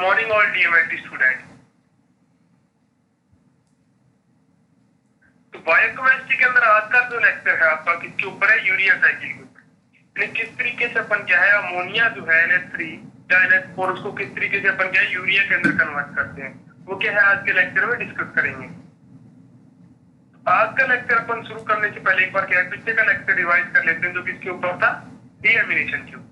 Morning all DMLT student. तो biochemistry के अंदर आज का जो लेक्चर है आपका किसके ऊपर है? यूरिया साइकिल के ऊपर। किस तरीके से अपन क्या है अमोनिया जो है NH3 या NH4 उसको किस तरीके से अपन क्या है यूरिया के अंदर कन्वर्ट करते हैं, वो क्या है आज के लेक्चर में डिस्कस करेंगे। आज का लेक्चर अपन शुरू करने से पहले एक बार क्या है पिछले का लेक्चर रिवाइज कर लेते हैं जो किसके ऊपर था? डीएमिनेशन के ऊपर।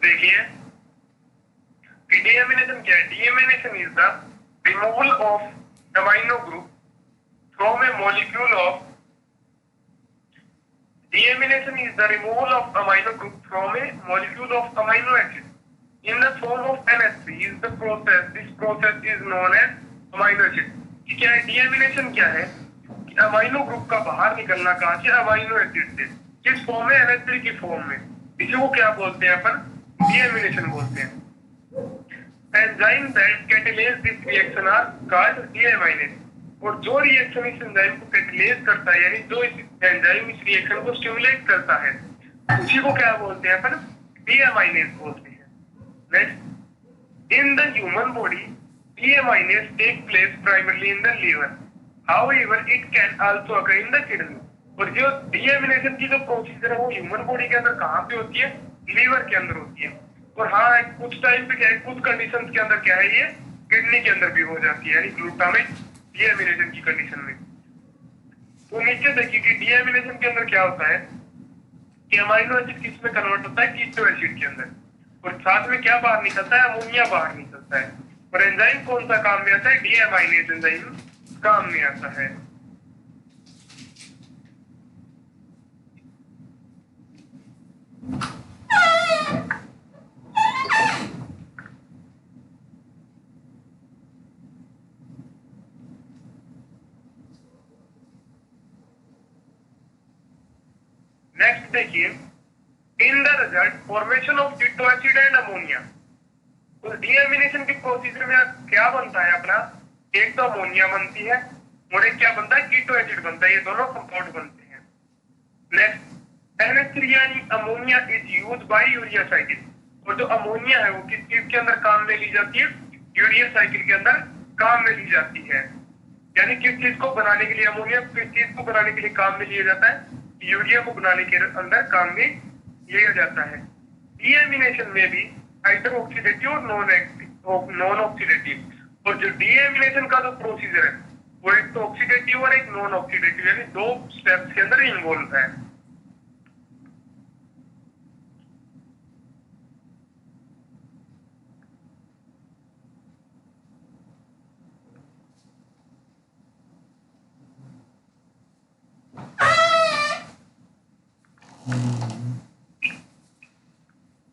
देखिए डीएमिनेशन क्या है? Deamination is the removal of amino group from A molecule of deamination is the removal of amino group from a molecule of amino acid in the form of NH3 is the process. This process is known as amino acid. क्या है deamination? क्या है कि amino group का बाहर निकलना कहां से? अमाइनो एसिड से। किस फॉर्म में? NH3 की फॉर्म में। इसी को क्या बोलते हैं अपन? डीएमिनेशन बोलते हैं। Enzyme that catalyse this reaction are called deaminase. और जो रिएक्शन इस एंजाइम को कैटालाइज करता है यानी जो इस एंजाइम इस रिएक्शन को स्टिमुलेट करता है उसी को क्या बोलते हैं अपन? डीएमाइनेज बोलते हैं। Next, in the human body deaminase take place primarily in the liver, however it can also occur in the kidney. और जो डीएमिनेशन की जो प्रोसीजर है वो ह्यूमन बॉडी के अंदर कहां पे होती है? लीवर के अंदर होती है। और हाँ कुछ टाइम पे क्या है कुछ कंडीशंस के अंदर क्या है ये किडनी के अंदर भी हो जाती है यानी ग्लूटामेट डीएमिनेशन की कंडीशन में। तो नीचे देखिए कि डीएमिनेशन के अंदर क्या होता है कि अमाइनो एसिड किस में कन्वर्ट होता है? कीटो एसिड के अंदर। और साथ में क्या बाहर निकलता है? अमोनिया बाहर निकलता है। और एंजाइम कौन सा काम में आता है? डीएमाइनेज एंजाइम काम में आता है। नेक्स्ट देखिए, in the result formation of keto acid and ammonia. तो डीएमिनेशन की प्रोसीजर में क्या बनता है अपना? एक तो अमोनिया बनती है और एक क्या बनता है? कीटो एसिड बनता है। ये दोनों कंपाउंड बनते हैं। नेक्स्ट, NH3 यानी ammonia is used by urea cycle. और जो अमोनिया है वो किस चीज के अंदर काम में ली जाती है? यूरिया साइकिल के अंदर काम में ली जाती है। यानी किस चीज को बनाने के लिए अमोनिया किस चीज को बनाने के लिए काम में लिया जाता है? यूरिया को बनाने के अंदर काम में लिया जाता है। डीएमिनेशन में भी आइदर ऑक्सीडेटिव और नॉन ऑक्सीडेटिव। और जो डीएमिनेशन का जो प्रोसीजर है वो एक तो ऑक्सीडेटिव और एक नॉन ऑक्सीडेटिव यानी दो स्टेप्स के अंदर इन्वॉल्व है।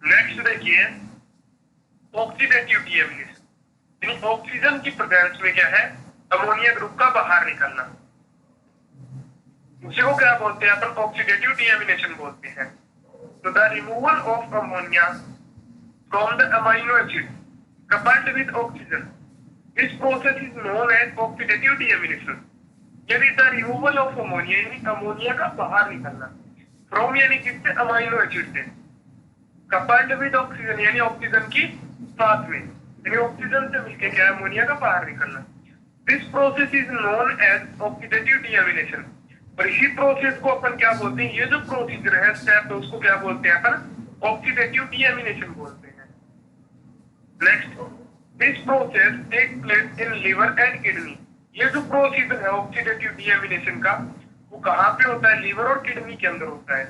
नेक्स्ट देखिए ऑक्सीडेटिव डीएमिनेशन यानी ऑक्सीजन की प्रेजेंस में क्या है? अमोनिया ग्रुप का बाहर निकलना। उसी को क्या बोलते हैं अपन? ऑक्सीडेटिव डीएमिनेशन बोलते हैं। तो the removal of ammonia from the amino acid coupled with oxygen, this process is known as oxidative deamination. यानी द रिमूवल ऑफ अमोनिया यानी अमोनिया का बाहर निकलना, फ्रॉम यानी किससे? अमाइनो एसिड से, कपल्ड विद ऑक्सीजन यानी ऑक्सीजन की साथ में यानी ऑक्सीजन से मिलकर क्या है? अमोनिया का बाहर निकलना। This process is known as oxidative deamination. और इसी प्रोसेस को अपन क्या बोलते हैं? ये जो प्रोसीजर है स्टेप है उसको क्या बोलते हैं अपन? ऑक्सीडेटिव डीएमिनेशन बोलते हैं। Next, this process take place in liver and kidney. ये जो प्रोसीजर है ऑक्सीडेटिव डीएमिनेशन का वो कहाँ पे होता है? लिवर और किडनी के अंदर होता है।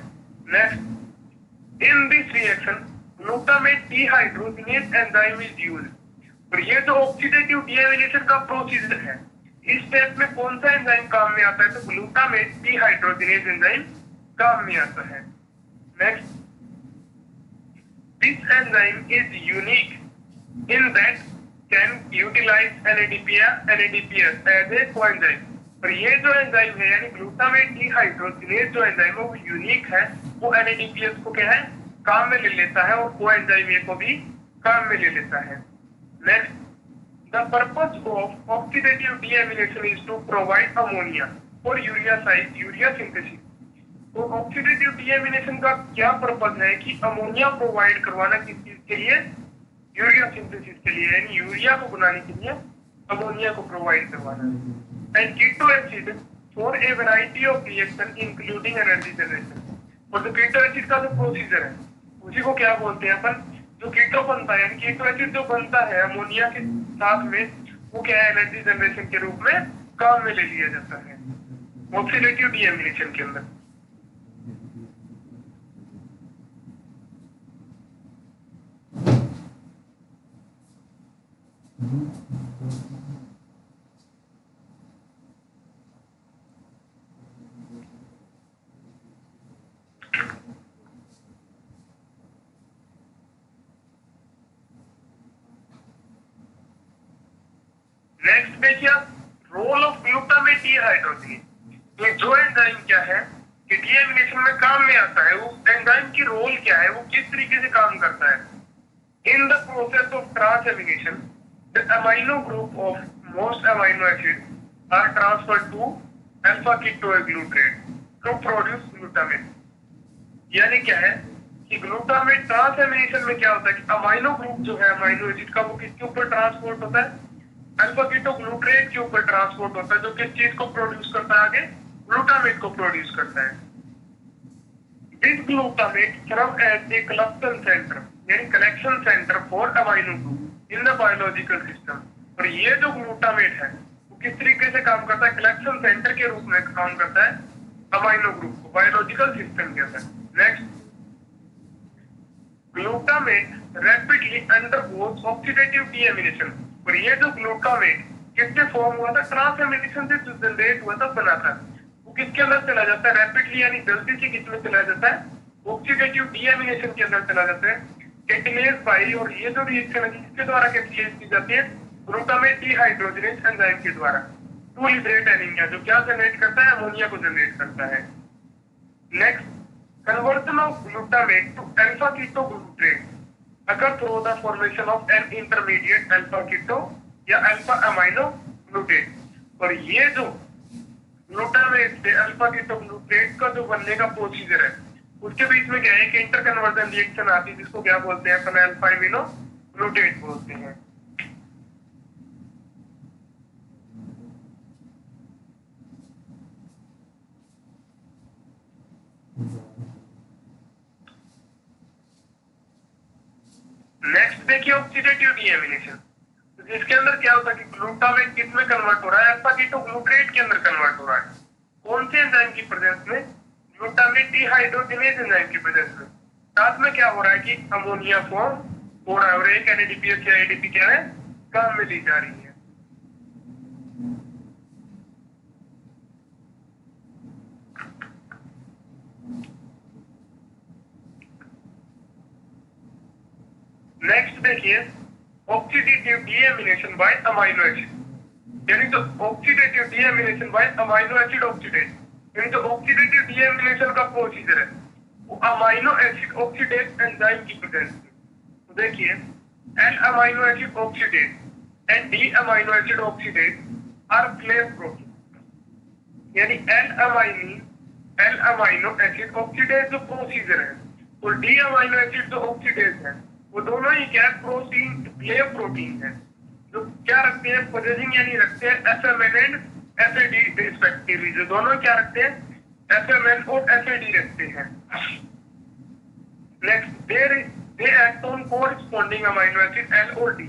Next, in this reaction glutamate dehydrogenase enzyme is used। और ये जो ऑक्सीडेटिव डीएमिनेशन का प्रोसीजर है इस स्टेप में कौन सा एंजाइम काम में आता है? तो ग्लूटामेट डीहाइड्रोजिनेज एंजाइम काम में आता है। Next, this enzyme is unique in that can utilize NADPS as a coenzyme। और ये जो एंजाइम है यानी ग्लूटामेट डिहाइड्रोजिनेज जो एंजाइम है वो यूनिक है, वो NADPH को क्या है काम में ले लेता है और कोएंजाइम ए को भी काम में ले लेता है। Next, the purpose of oxidative deamination is to provide ammonia for urea synthesis. तो ऑक्सीडेटिव डीएमिनेशन का क्या पर्पस है कि अमोनिया प्रोवाइड करवाना किस चीज के लिए, यूरिया सिंथेसिस के लिए, यानी यूरिया को बनाने के लिए अमोनिया को प्रोवाइड करवाना। And keto acid for a variety of reaction including energy generation. और जो कीटो एसिड का जो प्रोसीजर है उसी को क्या बोलते हैं अपन, जो कीटो बनता है यानी कीटो एसिड जो बनता है अमोनिया के साथ में, वो क्या है एनर्जी जनरेशन के रूप में काम में ले लिया जाता है ऑक्सीडेटिव डीएमिनेशन के अंदर। नेक्स्ट देखिए रोल ऑफ ग्लूटामेट डिहाइड्रोजिनेज। ये जो एंजाइम क्या है कि डीएमिनेशन में काम में आता है, वो एंजाइम की रोल क्या है, वो किस तरीके से काम करता है। In the process of transamination the amino group of most amino acid are transferred to alpha ketoglutarate to produce glutamate. यानी क्या है कि ग्लूटामेट ट्रांसएमिनेशन में क्या होता है कि अमीनो ग्रुप जो है अमीनो एसिड का वो किसके ऊपर ट्रांसपोर्ट होता है, अल्फा कीटोग्लूटारेट के ऊपर ट्रांसपोर्ट होता है, जो किस चीज को प्रोड्यूस करता है आगे, ग्लूटामेट को प्रोड्यूस करता है। This glutamate serve as a collection centre यानी collection centre for amino group in the biological system. और ये जो ग्लूटामेट है वो किस तरीके से काम करता है, कलेक्शन सेंटर के रूप में काम करता है अमीनो ग्रुप को बायोलॉजिकल सिस्टम के अंदर। Next, glutamate rapidly undergoes oxidative deamination. और ये जो ग्लूटामेट किससे फॉर्म हुआ था, ट्रांसएमिनेशन से जनरेट हुआ था, बना था, वो किसके अंदर चला जाता है रैपिडली यानी जल्दी से किसमें चला जाता है, ऑक्सीडेटिव डीएमिनेशन के अंदर चला जाता है कैटेलेज बाई। और ये जो रिएक्शन है किसके द्वारा कैटेलाइज की जाती है, ग्लूटामेट डिहाइड्रोजिनेज एंजाइम के द्वारा टू लिबरेट एनीमिया, जो क्या जनरेट करता है, अमोनिया को जनरेट करता है। Next, conversion of glutamate to alpha ketoglutarate occur through the formation of an intermediate alpha keto या alpha amino glutate। और ये जो ग्लूटामेट से अल्फा कीटोग्लूटारेट का जो बनने का प्रोसीजर है उसके बीच में क्या है कि इंटर कन्वर्जन रिएक्शन आती है जिसको क्या बोलते हैं अपन, अल्फा एमिनो ग्लूटेट बोलते हैं। नेक्स्ट देखिए ऑक्सीडेटिव डीएमिनेशन, तो जिसके अंदर क्या होता है कि ग्लूटामेट किस में कन्वर्ट हो रहा है, अल्फा कीटोग्लूटारेट के अंदर कन्वर्ट हो रहा है। कौन से एंजाइम की प्रेजेंस में, ग्लूटामेट डिहाइड्रोजिनेज एंजाइम की प्रेजेंस में। साथ में क्या हो रहा है कि अमोनिया फॉर्म हो रहा है और एक NADPH या ADP क्या है काम में ली जा रही है। नेक्स्ट देखिए oxidative deamination by amino acid, यानी तो oxidative deamination by amino acid oxidase, यानी तो ऑक्सीडेटिव डीएमिनेशन का प्रोसीजर है वो अमीनो एसिड ऑक्सीडेज एंजाइम की प्रेजेंस में। तो देखिए L amino acid oxidase and D amino acid oxidase are place protein, यानी एल अमीनो एसिड ऑक्सीडेज जो प्रोसीजर है और डी अमीनो एसिड जो ऑक्सीडेज है वो दोनों ही क्या प्रोटीन प्ले प्रोटीन है जो क्या रखते हैं पोजेसिंग यानी रखते हैं FMN एंड FAD रिस्पेक्टिवली, जो दोनों क्या रखते हैं FMN और FAD रखते हैं। Next, they act on corresponding amino acid L और D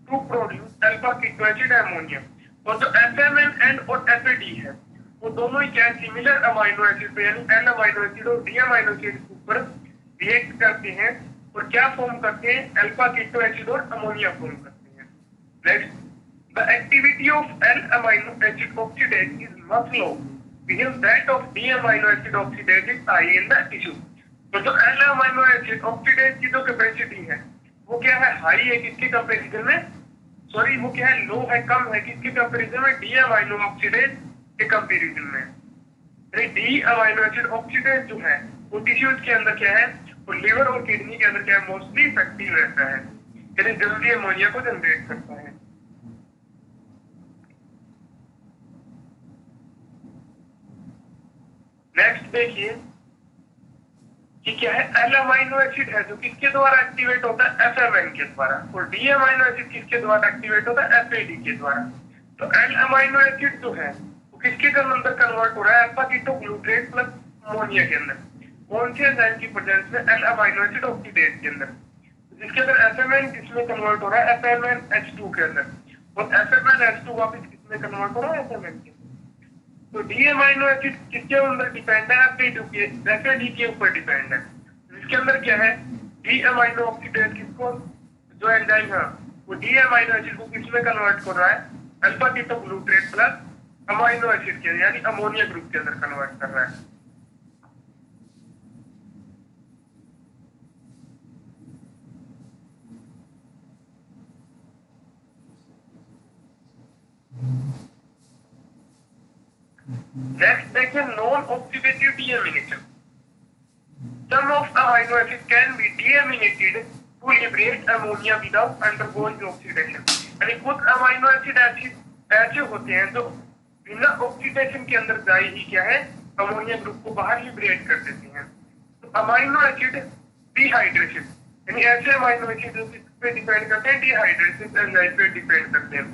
to produce alpha keto acid ammonia। और जो FMN एंड और FAD है वो दोनों ही क्या सिमिलर अमीनो एसिड पे यानी L अमीनो एसिड और D अमीनो एसिड के ऊपर रिएक्ट करते हैं और क्या फॉर्म करते हैं, अल्फा कीटो एसिड और अमोनिया फॉर्म करते हैं। Next, the activity of L amino acid oxidase is much low because that of D amino acid oxidase is high in the tissue. तो जो L अमीनो एसिड ऑक्सीडेज की जो capacity है वो क्या है, हाई है किसके कंपैरिजन में, सॉरी वो क्या है लो है, कम है किसके कंपैरिजन में, D अमीनो ऑक्सीडेज के कंपेरिजन में। डी अमाइनो एसिड ऑक्सीडेज जो है वो टिश्यूज के अंदर क्या है, वो लिवर और किडनी के अंदर क्या है, मोस्टली इफेक्टिव रहता है, यानी जल्दी अमोनिया को जनरेट करता है। नेक्स्ट देखिए कि क्या है, एल अमाइनो एसिड है जो किसके द्वारा एक्टिवेट होता है, एफएमएन के द्वारा, और डी अमाइनो एसिड किसके द्वारा एक्टिवेट होता है, एफएडी के द्वारा। तो एल अमाइनो एसिड जो है वो किसके अंदर कन्वर्ट हो रहा है, अल्फा कीटोग्लूट्रेट प्लस अमोनिया के अंदर। कौन से एंजाइम की प्रेजेंस में, एल अमाइनो एसिड ऑक्सीडेज के अंदर, जिसके अंदर एफएमएन किसमें कन्वर्ट हो रहा है, एफएमएनएच2 के अंदर, और एफएमएनएच2 वापस किसमें कन्वर्ट हो रहा है, एफएमएन के। तो डी अमाइनो एसिड किसके अंदर डिपेंड है, एफएडी के ऊपर डिपेंड है, जिसके अंदर क्या है, डी अमाइनो ऑक्सीडेज किसको, जो एंजाइम है वो डी अमाइनो एसिड को किसमें कन्वर्ट कर रहा है, alpha ketoglutarate plus amino acid के यानी अमोनिया ग्रुप के अंदर कन्वर्ट कर रहा है। नेक्स्ट देखिए, non oxidative deamination. Some of amino acids can be deaminated to liberate ammonia without undergoing oxidation. यानी कुछ अमाइनो एसिड ऐसे होते हैं जो बिना ऑक्सीडेशन के अंदर जाए ही क्या है, अमोनिया ग्रुप को बाहर लिबरेट कर देते हैं। तो अमाइनो एसिड डिहाइड्रेशन, यानी ऐसे अमाइनो एसिड पे डिपेंड करते हैं, डिहाइड्रेशन एंजाइम पे डिपेंड करते हैं।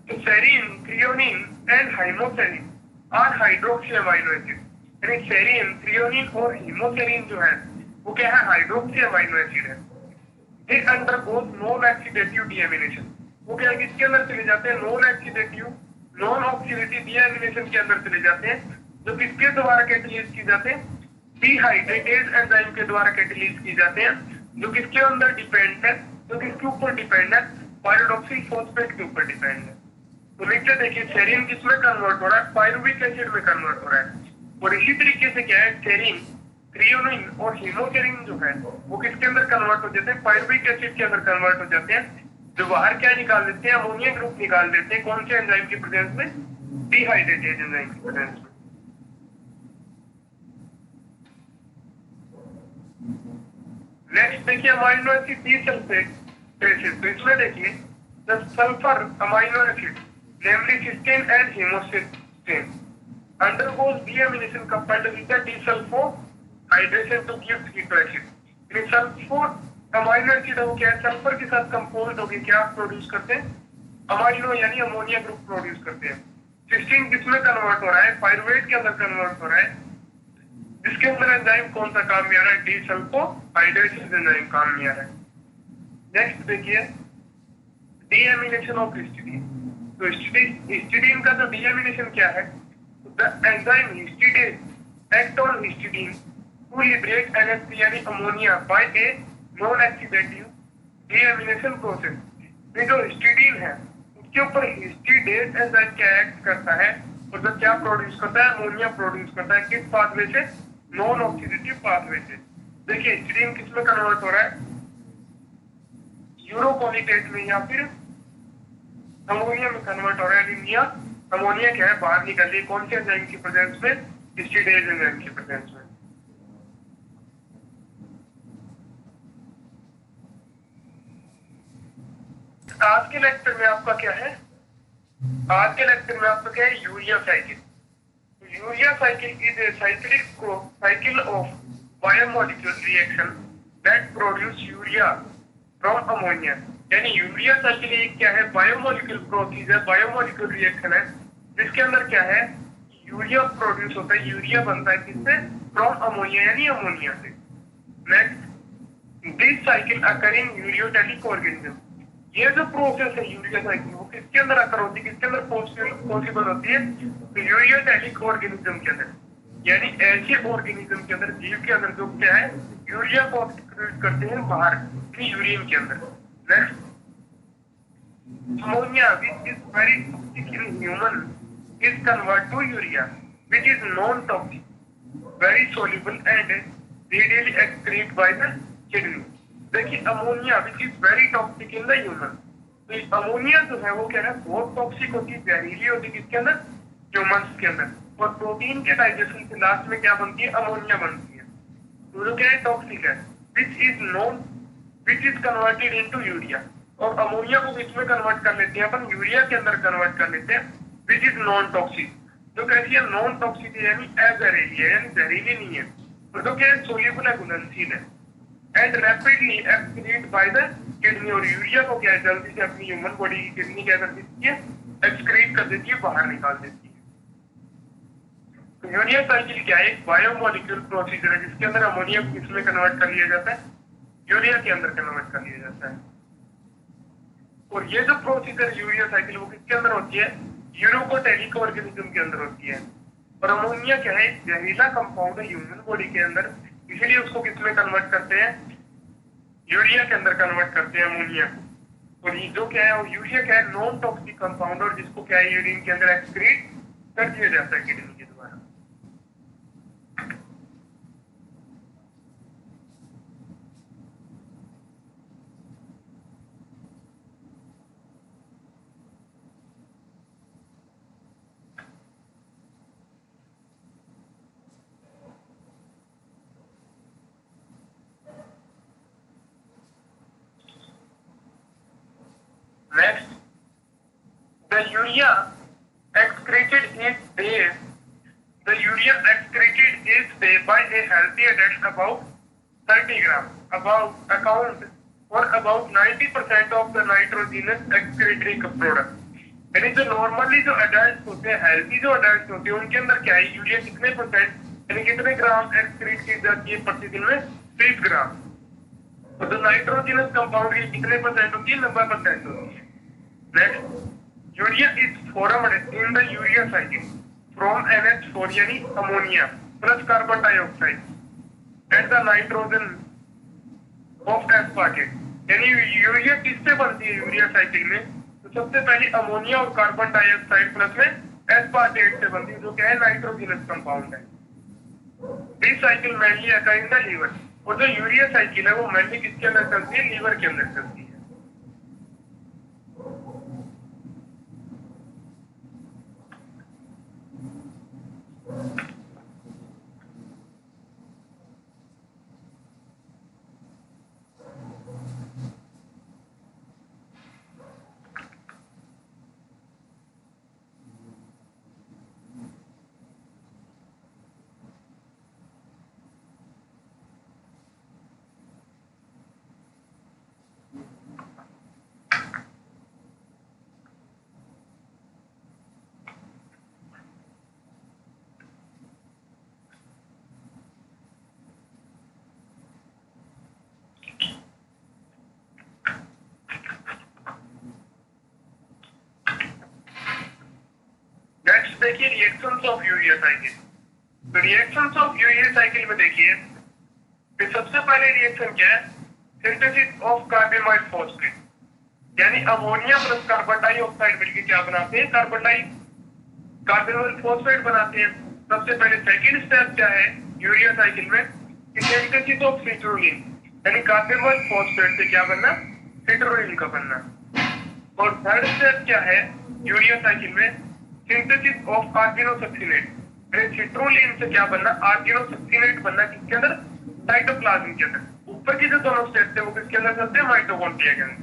तो serine, threonine and homoserine are hydroxy amino acid, यानी सेरीन, थ्रियोनिन और हीमोसेरिन जो है वो क्या है, हाइड्रोक्सी अमाइनो एसिड है। They undergo non oxidative deamination, वो क्या है, किसके अंदर चले जाते हैं, non oxidative, non oxidative deamination के अंदर चले जाते हैं, जो किसके द्वारा कैटेलाइज की जाते हैं, डिहाइड्रेटेज एंजाइम के द्वारा कैटेलाइज की जाते हैं, जो किसके अंदर डिपेंड है, जो किसके ऊपर डिपेंड है, पायरोडॉक्सिल फॉस्फेट के ऊपर डिपेंड है। तो नीचे देखिए, सेरीन किसमें कन्वर्ट हो रहा है, पायरुविक एसिड में कन्वर्ट हो रहा है। और इसी तरीके से क्या है, सेरीन, थ्रियोनिन और हीमोसेरिन जो है वो किसके अंदर कन्वर्ट हो जाते हैं, पायरुविक एसिड के अंदर कन्वर्ट हो जाते हैं, जो बाहर क्या निकाल देते हैं, अमोनिया ग्रुप निकाल देते हैं। कौन से एंजाइम की प्रेजेंस में, डिहाइड्रेटेज एंजाइम की प्रेजेंस में। नेक्स्ट देखिए, अमाइनो एसिड डीसल्फेट बेसिस। तो इसमें देखिए, the sulphur amino acid namely cysteine and homocysteine undergoes deamination coupled with the desulfo-hydration to give keto acid. यानी सल्फर अमाइनो एसिड है वो क्या है, सल्फर के साथ कंपोज होकर क्या प्रोड्यूस करते हैं, अमाइनो यानी अमोनिया ग्रुप प्रोड्यूस करते हैं। सिस्टीन किसमें कन्वर्ट हो रहा है, पायरुवेट के अंदर कन्वर्ट हो रहा है, जिसके अंदर एंजाइम कौन सा काम में आ रहा है, डीसल्फो-हाइड्रेशन एंजाइम काम में आ रहा है। नेक्स्ट देखिए, डीएमिनेशन ऑफ हिस्टीडीन। तो हिस्टीडीन का जो डीएमिनेशन क्या है, the enzyme histidase act on histidine to liberate NH3 यानी ammonia by a non-oxidative deamination process। ये जो हिस्टिडीन है उसके ऊपर हिस्टिडेज एंजाइम क्या एक्ट करता है, और जो क्या प्रोड्यूस करता है, अमोनिया प्रोड्यूस करता है। किस पाथवे से, नॉन ऑक्सीडेटिव पाथवे से। देखिए, हिस्टिडीन किसमें कन्वर्ट हो रहा है, यूरोकोलिटेट में या फिर अमोनिया में कन्वर्ट हो रहा है। अमोनिया क्या है, बाहर निकल रही, कौन से एंजाइम की प्रेजेंस में, हिस्टिडेज एंजाइम की प्रेजेंस में। आज के लेक्चर में आपका क्या है, आज के लेक्चर में आपका क्या है, urea cycle. Urea cycle is a cycle of biomolecule reaction that produce urea from ammonia. यानी यूरिया साइकिल एक क्या है, बायोमोलिक्यूल प्रोसेस है, बायोमोलिक्यूल रिएक्शन है, जिसके अंदर क्या है, यूरिया प्रोड्यूस होता है, यूरिया बनता है किससे, फ्रॉम अमोनिया यानी अमोनिया से। Next, this cycle occur in ureotelic organism. ये जो प्रोसेस है यूरिया साइकिल वो किसके अंदर अकर होती है, किसके अंदर पॉसिबल होती है, तो यूरियोटेलिक ऑर्गेनिज्म के अंदर, यानी ऐसे ऑर्गेनिज्म के अंदर, जीव के अंदर जो क्या है, यूरिया को एक्सक्रीट करते हैं बाहर यूरिन के अंदर। Next, ammonia which is very toxic in human is converted to urea, which is non-toxic, very soluble and readily excreted by the kidney. देखिए, ammonia which is very toxic in the human, तो ammonia जो है वो क्या है, बहुत toxic होती है, जहरीली होती है, किसके अंदर, ह्यूमंस के अंदर। और प्रोटीन के डाइजेशन से लास्ट में क्या बनती है, अमोनिया बनती है। तो जो क्या है टॉक्सिक है, which is converted into urea. और अमोनिया को किस में कन्वर्ट कर लेते हैं अपन, यूरिया के अंदर कन्वर्ट कर लेते हैं, विच इज नॉन टॉक्सिक। जो कहती है नॉन टॉक्सिक है यानी अजहरीली है, यानी जहरीली नहीं है। और जो क्या है सोल्यूबल है, घुलनशील है। And rapidly excrete by the kidney. और यूरिया को क्या है जल्दी से अपनी ह्यूमन बॉडी की किडनी क्या कर देती है, एक्सक्रीट कर देती है, बाहर निकाल देती है। तो यूरिया साइकिल क्या है, एक बायोमोलिक्यूल प्रोसीजर है जिसके अंदर अमोनिया को किसमें कन्वर्ट कर लिया जाता है, यूरिया के अंदर कन्वर्ट कर लिया जाता है। और ये जो प्रोसीजर यूरिया साइकिल वो किसके अंदर होती है, यूरोकोटेलिक ऑर्गेनिज्म के अंदर होती है। और अमोनिया क्या है, जहरीला कंपाउंड है ह्यूमन बॉडी के अंदर, इसीलिए उसको किसमें कन्वर्ट करते हैं, यूरिया के अंदर कन्वर्ट करते हैं अमोनिया को। और ये जो क्या है, वो यूरिया क्या है, नॉन टॉक्सिक कंपाउंड, और जिसको क्या है यूरिन के अंदर एक्सक्रीट कर दिया जाता है किडनी के द्वारा। Next, the urea excreted each day. The urea excreted each day by a healthy adult about 30 grams, about account for about 90% of the nitrogenous excretory product. यानी जो नॉर्मली जो अडल्ट होते हैं, हेल्थी जो अडल्ट होते हैं, उनके अंदर क्या है यूरिया कितने परसेंट यानी कितने ग्राम एक्सक्रीट की जाती है प्रतिदिन में, 30 ग्राम। तो जो नाइट्रोजनस कंपाउंड की कितने परसेंट होती है, 90% होती है। Next, urea is formed in the urea cycle from NH4 यानी ammonia plus carbon dioxide and the nitrogen of aspartate. यानी यूरिया किससे बनती है यूरिया साइकिल में, तो सबसे पहले अमोनिया और कार्बन डाइऑक्साइड प्लस में एस्पार्टेट से बनती है, जो क्या है नाइट्रोजनस कंपाउंड है। This cycle mainly occur in the liver. और जो यूरिया साइकिल है वो मेनली किसके अंदर चलती है, लीवर के अंदर चलती है। देखिए रिएक्शंस ऑफ यूरिया साइकिल। तो रिएक्शंस ऑफ यूरिया साइकिल में देखिए फिर सबसे पहले रिएक्शन क्या है, सिंथेसिस ऑफ कार्बेनोइड फॉस्फेट। यानी अमोनिया प्लस कार्बन डाइऑक्साइड मिलकर क्या बनाते हैं, कार्बेनोइड फॉस्फेट बनाते हैं। सबसे पहले सेकंड स्टेप क्या है यूरिया साइकिल में, सिंथेसिस ऑफ सिट्रोलिन। यानी कार्बेनोइड फॉस्फेट से क्या बनना, सिट्रोलिन का बनना। और थर्ड स्टेप क्या है यूरिया साइकिल में, सिंथेसिस ऑफ आर्जिनोसक्सिनेट। सिट्रोलिन से क्या बनना, आर्जिनोसक्सिनेट बनना, किसके अंदर, साइटोप्लाज्म के अंदर। ऊपर की जो दोनों स्टेप थे वो किसके अंदर चलते हैं, माइटोकॉन्ड्रिया के अंदर।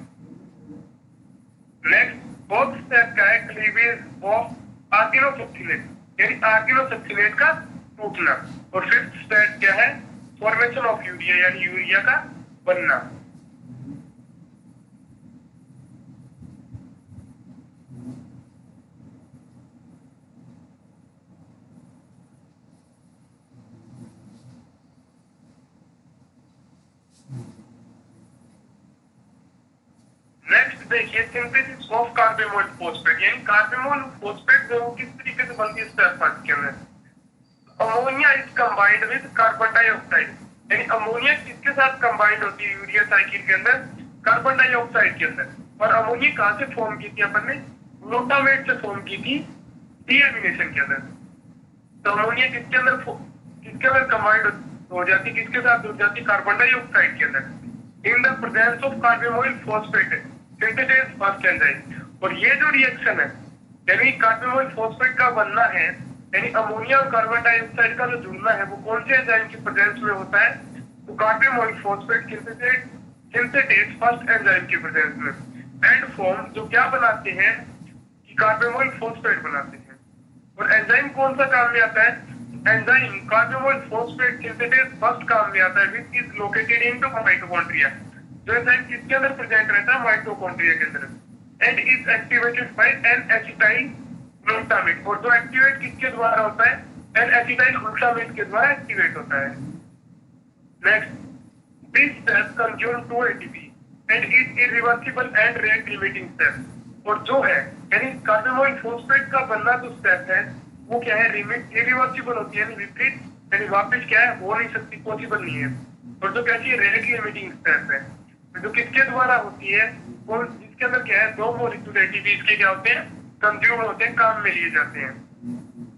नेक्स्ट फोर्थ स्टेप क्या है, क्लीवेज ऑफ आर्जिनोसक्सिनेट, यानी आर्जिनोसक्सिनेट का टूटना। और फिफ्थ स्टेप क्या है, फॉर्मेशन ऑफ यूरिया, यानी यूरिया का बनना। नेक्स्ट देखिए सिंथेसिस ऑफ कार्बेनोइड फॉस्फेट। यानी कार्बेनोइड फॉस्फेट जो किस तरीके से बनती है स्टेप फर्स्ट के अंदर। Ammonia is combined with carbon dioxide. यानी अमोनिया किसके साथ कंबाइंड होती है यूरिया साइकिल के अंदर, कार्बन डाइऑक्साइड के अंदर। और अमोनिया कहां से फॉर्म की थी अपन ने, ग्लूटामेट से फॉर्म की थी डीएमिनेशन के अंदर। तो अमोनिया किसके अंदर कंबाइंड हो जाती, किसके साथ जुड़ जाती, कार्बन डाइऑक्साइड के अंदर। In the presence of carbenoid phosphate synthesis first enzyme. और ये जो रिएक्शन है यानी कार्बोनिल फॉस्फेट का बनना है, यानी अमोनिया और कार्बन डाइऑक्साइड का जो जुड़ना है वो कौन से एंजाइम की प्रेजेंस में होता है? तो carbonyl phosphate synthetase first enzyme की प्रेजेंस में। एंड फॉर्म जो क्या बनाते हैं कि कार्बोनिल फॉस्फेट बनाते हैं। और एंजाइम कौन सा काम में आता है? Enzyme carbonyl phosphate synthetase first काम में आता है which is located into mitochondria. जो एंजाइम किसके अंदर प्रेजेंट रहता है? माइटोकॉन्ड्रिया के अंदर। And is activated by N acetyl glutamate. और जो एक्टिवेट किसके द्वारा होता है? एन एसिटाइल ग्लूटामेट के द्वारा एक्टिवेट होता है। Next, this step consume 2 ATP and is irreversible and rate limiting step. और जो है यानी कार्बोनिल फॉस्फेट का बनना जो स्टेप है वो क्या है? इरिवर्सिबल होती है, यानी विपरीत, यानी वापस क्या है? हो नहीं सकती, पॉसिबल नहीं है। और जो कैसी रेट लिमिटिंग स्टेप है जो किसके द्वारा होती है? वो जिसके अंदर क्या है? 2 मॉलिक्यूल एटीपी इसके क्या होते हैं? कंज्यूम होते हैं, काम में लिए जाते हैं।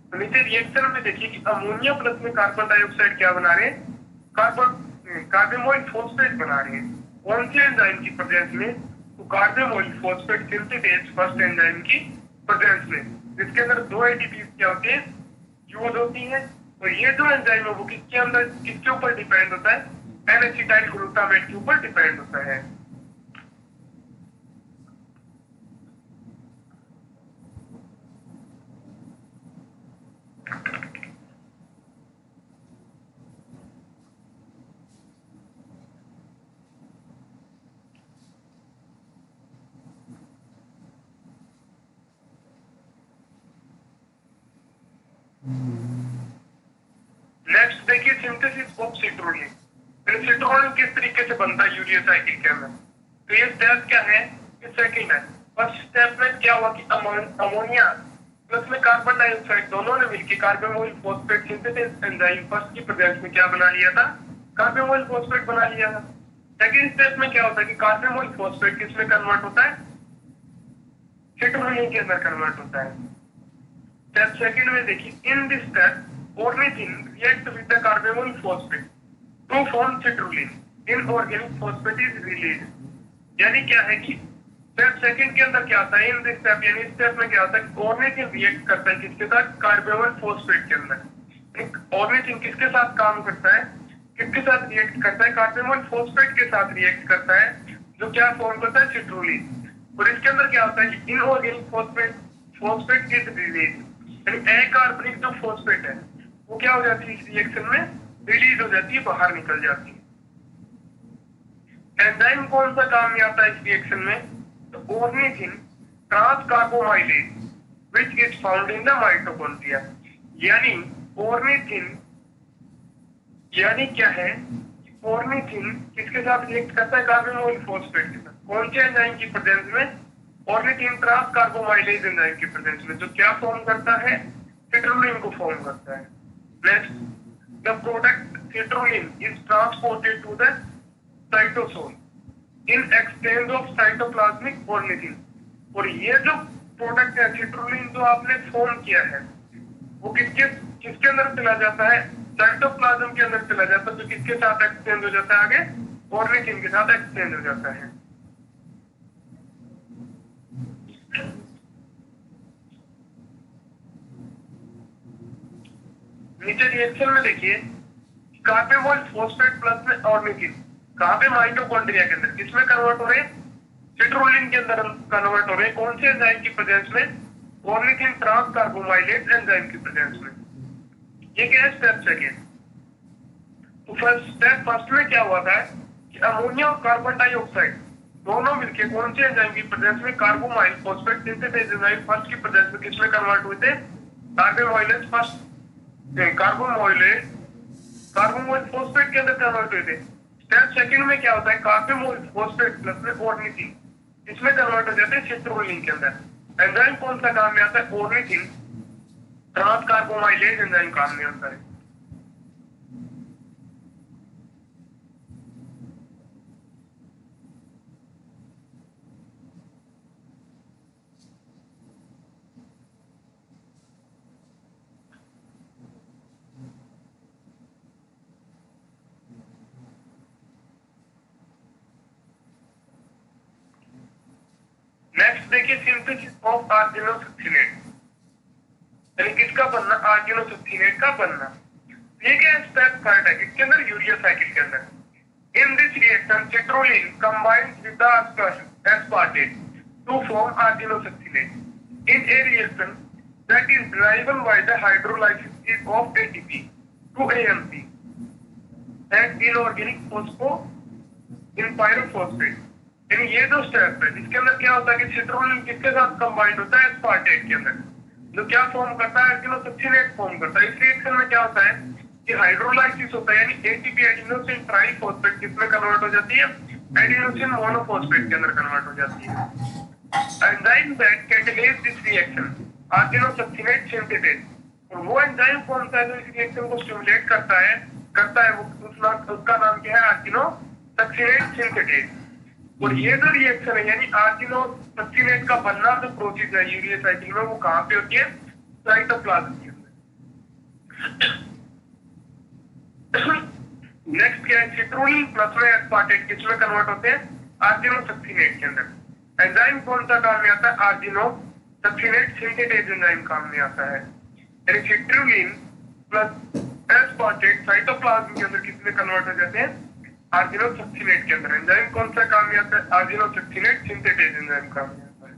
तो नीचे रिएक्शन में देखिए कि अमोनिया प्लस में कार्बन डाइऑक्साइड क्या बना रहे हैं? कार्बोनिल फॉस्फेट बना रहे हैं। कौन से एंजाइम की प्रेजेंस में? तो carbonyl phosphate synthetase first enzyme की प्रेजेंस में, जिसके अंदर 2 एटीपी क्या होती है? यूज होती है। तो ये जो एंजाइम है वो किसके अंदर किसके ऊपर डिपेंड होता है? एन एसिटाइल ग्लूटामेट के ऊपर डिपेंड होता है। नेक्स्ट देखिए सिंथेसिस ऑफ सिट्रोलिन। सिट्रोलिन किस तरीके से बनता है यूरिया साइकिल के अंदर? तो ये स्टेप क्या है? ये सेकंड है। फर्स्ट स्टेप में क्या हुआ कि अमोनिया प्लस में कार्बन डाइऑक्साइड दोनों ने मिलकर carbonyl phosphate synthesis enzyme first की प्रेजेंस में क्या बना लिया था? कार्बोनिल फॉस्फेट बना लिया था। सेकंड स्टेप में क्या होता है कि कार्बोनिल फॉस्फेट किस में कन्वर्ट होता है? सिट्रोलिन के अंदर कन्वर्ट होता है। स्टेप सेकंड में देखिए, in this step ornithine react with the carbonyl phosphate to form citrulline. Inorganic phosphate is release. यानी क्या है कि स्टेप सेकंड के अंदर क्या होता है? इन दिस स्टेप यानी स्टेप में क्या होता है? ऑर्निथिन रिएक्ट करता है किसके साथ? कार्बोनिल फॉस्फेट के अंदर। ऑर्निथिन किसके साथ काम करता है? किसके साथ रिएक्ट करता है? कार्बोनिल फॉस्फेट के साथ रिएक्ट करता है, जो क्या फॉर्म करता है? सिट्रोलिन। और इसके अंदर क्या होता है कि इनऑर्गेनिक फॉस्फेट इज रिलीज। अकार्बनिक जो फॉस्फेट है वो क्या हो जाती है? इस रिएक्शन में रिलीज हो जाती है, बाहर निकल जाती है। एंजाइम कौन सा काम में आता है इस रिएक्शन में? तो ornithine transcarbamoylase which is found in the mitochondria. यानी ऑर्निथिन यानी क्या है? ऑर्निथिन किसके साथ रिएक्ट करता है? कार्बोनिल फॉस्फेट के साथ। कौन से एंजाइम की प्रेजेंस में? ऑर्निथिन ट्रांसकार्बोमाइलेज एंजाइम की प्रेजेंस में, जो क्या फॉर्म करता है? सिट्रोलिन को फॉर्म करता है। Next, the product citrulline is transported to the cytosol in exchange of cytoplasmic ornithine. और ये जो प्रोडक्ट है सिट्रोलिन जो आपने फॉर्म किया है वो किसके किसके अंदर चला जाता है? साइटोप्लाज्म के अंदर चला जाता है। तो किसके साथ एक्सचेंज हो जाता है? आगे ऑर्निथिन के साथ एक्सचेंज हो जाता है। नीचे रिएक्शन में देखिए, कार्बोनिल फॉस्फेट प्लस में ऑर्निथिन कहां पे? माइटोकॉन्ड्रिया के अंदर। किसमें कन्वर्ट हो रहे हैं? सिट्रोलिन के अंदर कन्वर्ट हो रहे हैं। कौन से एंजाइम की प्रेजेंस में? ऑर्निथिन ट्रांसकार्बोमाइलेज एंजाइम की प्रेजेंस में। ये क्या है? Step second. तो स्टेप फर्स्ट में क्या हुआ था कि अमोनिया और कार्बन डाइऑक्साइड दोनों मिलकर कौन से एंजाइम की प्रेजेंस में? कार्बोमाइल फॉस्फेट सिंथेसेज एंजाइम फर्स्ट की प्रेजेंस में किसमें कन्वर्ट हुए थे? कार्बोमाइलेज फर्स्ट कार्बोनिल फॉस्फेट के अंदर कन्वर्ट हुए थे। स्टेप सेकंड में क्या होता है? कार्बोनिल फॉस्फेट प्लस में ऑर्निथिन इसमें कन्वर्ट हो जाते हैं सिट्रोलिन के अंदर। एंजाइम कौन सा काम में आता है? ऑर्निथिन ट्रांसकार्बोमाइलेज एंजाइम काम में आता है। नेक्स्ट देखिए, सिंथेसिस ऑफ आर्जिनोसक्सिनेट। किसका बनना, आर्जिनोसक्सीनेट का बनना। ये क्या स्टेप थर्ड है इसके अंदर, यूरिया साइकिल के अंदर। इन this reaction citrulline combines with the aspartate to form arginosaccinate in a reaction that is driven by the hydrolysis of ATP to AMP and inorganic phospho in pyrophosphate। यानी ये जो step है इसके अंदर क्या होता है कि सिट्रोलिन किसके साथ कंबाइंड होता है, एस्पार्टेट के अंदर, जो क्या फॉर्म करता है, एडिनोसक्सिनेट फॉर्म करता है। इस रिएक्शन में क्या होता है कि हाइड्रोलाइसिस होता है, यानी एटीपी एडिनोसिन ट्राइफॉस्फेट किसमें कन्वर्ट हो जाती है, एडिनोसिन मोनोफॉस्फेट के अंदर कन्वर्ट हो जाती है। Enzyme that catalyse this reaction argininosuccinate synthetase, और वो एंजाइम कौन सा है जो इस रिएक्शन को स्टिमुलेट करता है वो उसका नाम क्या है, आर्जिनोसक्सिनेट सिंथेसेस। और ये जो रिएक्शन है यानी आर्जिनोसक्सिनेट का बनना जो प्रोसेस है यूरिया साइकिल में, वो कहां पे होती है, साइटोप्लाज्म के अंदर। नेक्स्ट क्या है, सिट्रोलिन प्लस में एस्पार्टेट किसमें कन्वर्ट होते हैं, आर्जिनोसक्सिनेट के अंदर। एंजाइम कौन सा काम में आता है, आर्जिनोसक्सिनेट सिंथेटेज एंजाइम काम में आता है। यानी सिट्रोलिन प्लस एस्पार्टेट साइटोप्लाज्म के अंदर किसमें कन्वर्ट हो जाते हैं, आर्जिनोसक्सिनेट के अंदर। एंजाइम कौन सा काम में आता है, आर्जिनोसक्सिनेट सिंथेटेज एंजाइम काम में आता है।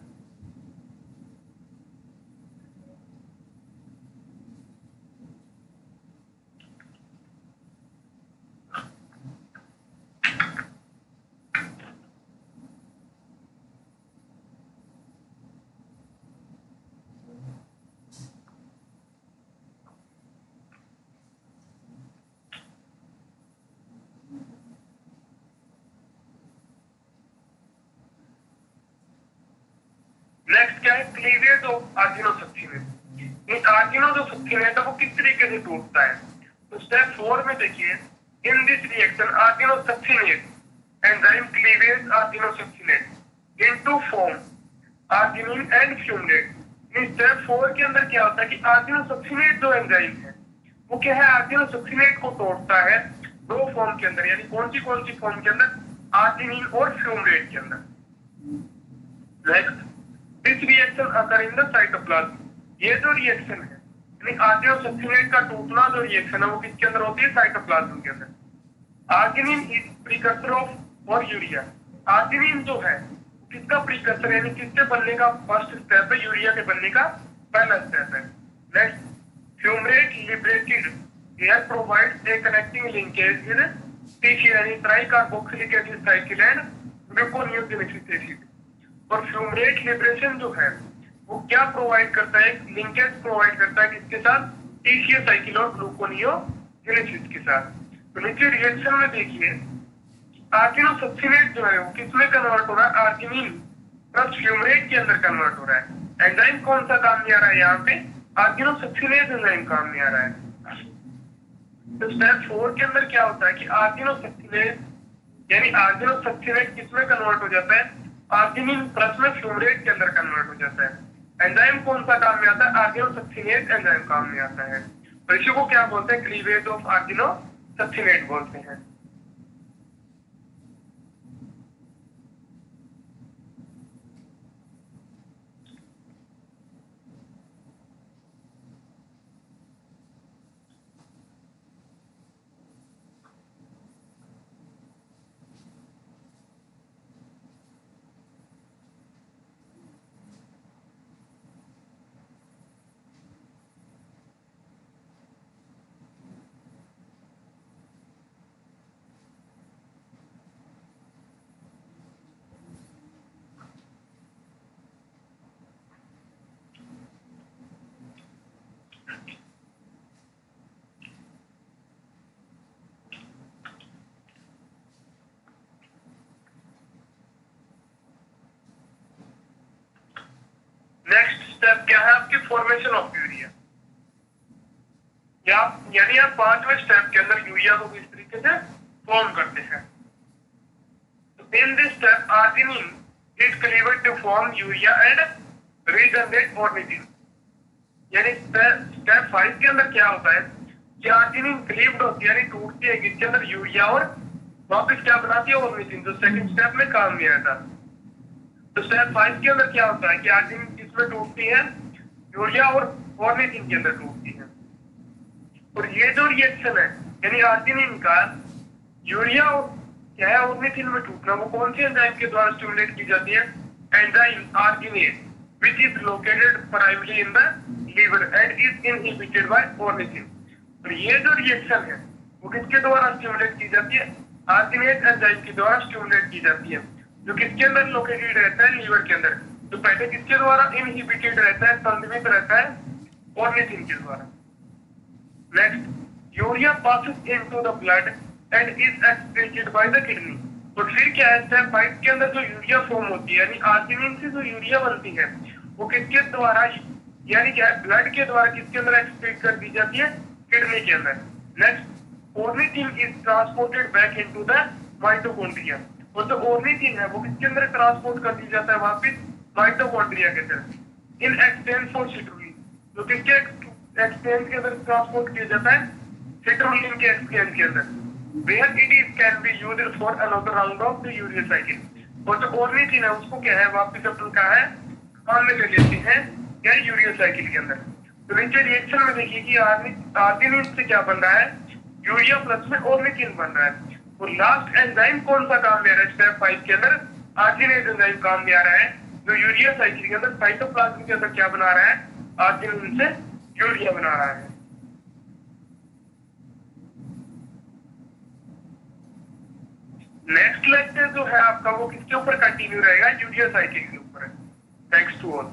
नेक्स्ट क्या है, क्लीवेज ऑफ आर्जिनोसक्सिनेट। ये आर्जिनो जो सक्सिनेट है वो किस तरीके से टूटता है, तो स्टेप 4 में देखिए, in this reaction argininosuccinate enzyme cleavage argininosuccinate into form arginine and fumarate. Step 4 के अंदर क्या होता है कि आर्जिनोसक्सिनेट जो एंजाइम है वो क्या है, आर्जिनोसक्सिनेट को तोड़ता है दो फॉर्म के अंदर, यानी कौन सी फॉर्म के अंदर, आर्जिनिन और फ्यूमलेट के अंदर। Next, this reaction occur in the cytoplasm. ये जो रिएक्शन है यानी आर्जिनोसक्सिनेट का टूटना जो रिएक्शन है वो किसके अंदर होती है, साइटोप्लाज्म के अंदर। आर्जिनिन इज प्रीकर्सर ऑफ और यूरिया। आर्जिनिन जो है किसका प्रीकर्सर, यानी किसके बनने का फर्स्ट स्टेप है, यूरिया के बनने का पहला स्टेप है। Next, fumarate liberated here provides a connecting linkage with TC यानी tricarboxylic acid cycle and gluconeogenesis acid. और फ्यूमरेट लिबरेशन जो है वो क्या प्रोवाइड करता है, लिंकेज प्रोवाइड करता है किसके साथ, टीसीए साइकिल और ग्लूकोनियोजेनेसिस के साथ। तो नीचे रिएक्शन में देखिए आर्जिनोसक्सिनेट जो है वो किसमें कन्वर्ट हो रहा है, आर्जिनिन प्लस फ्यूमरेट के अंदर कन्वर्ट हो रहा है। एंजाइम कौन सा काम में आ रहा है यहाँ पे, आर्जिनोसक्सिनेज एंजाइम काम में आ रहा है। तो स्टेप 4 के अंदर क्या होता है कि आर्जिनोसक्सिनेज यानी आर्जिनोसक्सिनेट किसमें कन्वर्ट हो जाता है, आर्जिनिन प्लस में फ्यूमरेट के अंदर कन्वर्ट हो जाता है। एंजाइम कौन सा काम में आता है, आर्जिनोसक्सिनेज एंजाइम काम में आता है। और इसी को क्या बोलते हैं, क्लीवेज ऑफ आर्जिनोसक्सिनेट बोलते हैं। नेक्स्ट स्टेप क्या है आपकी, फॉर्मेशन ऑफ यूरिया। यानी आप 5वें स्टेप के अंदर यूरिया को किस तरीके से फॉर्म करते हैं। तो in this step arginine is cleaved to form urea and regenerate ornithine. यानी स्टेप 5 के अंदर क्या होता है कि आर्जिनिन क्लीव्ड होती है यानी टूटती है किसके अंदर, यूरिया, और वापस क्या बनाती है, ऑर्निथिन, जो सेकंड स्टेप में काम में आया था। तो स्टेप 5 के अंदर क्या होता है कि आर्जिनिन किसमें टूटती है, यूरिया और ऑर्निथिन के अंदर टूटती है। और ये जो रिएक्शन है यानी आर्जिनिन का यूरिया क्या है ऑर्निथिन में टूटना, वो कौन सी एंजाइम के द्वारा स्टिमुलेट की जाती है? Enzyme arginase which is located primarily in the liver and is inhibited by ornithine। तो ये जो रिएक्शन है वो किसके द्वारा स्टिमुलेट की जाती है? आर्जिनेज एंजाइम के द्वारा स्टिमुलेट की जाती है, जो किसके अंदर लोकेटेड रहता है? लीवर के अंदर। तो पहले किसके द्वारा इनहिबिटेड रहता है, संतुलित रहता है? ऑर्निथिन के द्वारा। Next, urea passes into the blood and is excreted by the kidney. तो फिर क्या है, स्टेप 5 के अंदर जो यूरिया फॉर्म होती है यानी आर्जिनिन से जो यूरिया बनती है वो किसके द्वारा यानी क्या है ब्लड के द्वारा किसके अंदर एक्सक्रीट कर दी जाती है? किडनी के अंदर। Next, ornithine is transported back into the mitochondria. और जो ऑर्निथिन है वो किसके अंदर ट्रांसपोर्ट कर दी जाता है? वापस माइटोकॉन्ड्रिया के अंदर इन एक्सचेंज फॉर सिट्रुलिन। तो किसके एक्सचेंज के अंदर ट्रांसपोर्ट किया जाता है? सिट्रुलिन के एक्सचेंज के अंदर, where it is can be used for another round of the urea cycle। और जो ऑर्निथिन है उसको क्या है वापस अपन क्या है काम में ले लेते हैं क्या यूरिया साइकिल के अंदर। तो नीचे रिएक्शन में देखिए कि आर्जिनिन से क्या बन रहा है? यूरिया प्लस में ऑर्निथिन बन रहा है। और लास्ट एंजाइम कौन सा काम ले रहा है? स्टेप 5 के अंदर आर्जिनेज एंजाइम काम ले आ रहा है, जो यूरिया साइकिल के अंदर साइटोप्लाज्म के अंदर क्या बना रहा है? आर्जिनिन से यूरिया बना रहा है। नेक्स्ट लेक्चर जो है आपका वो किसके ऊपर कंटिन्यू रहेगा? यूरिया साइकिल के ऊपर है। Thanks to all.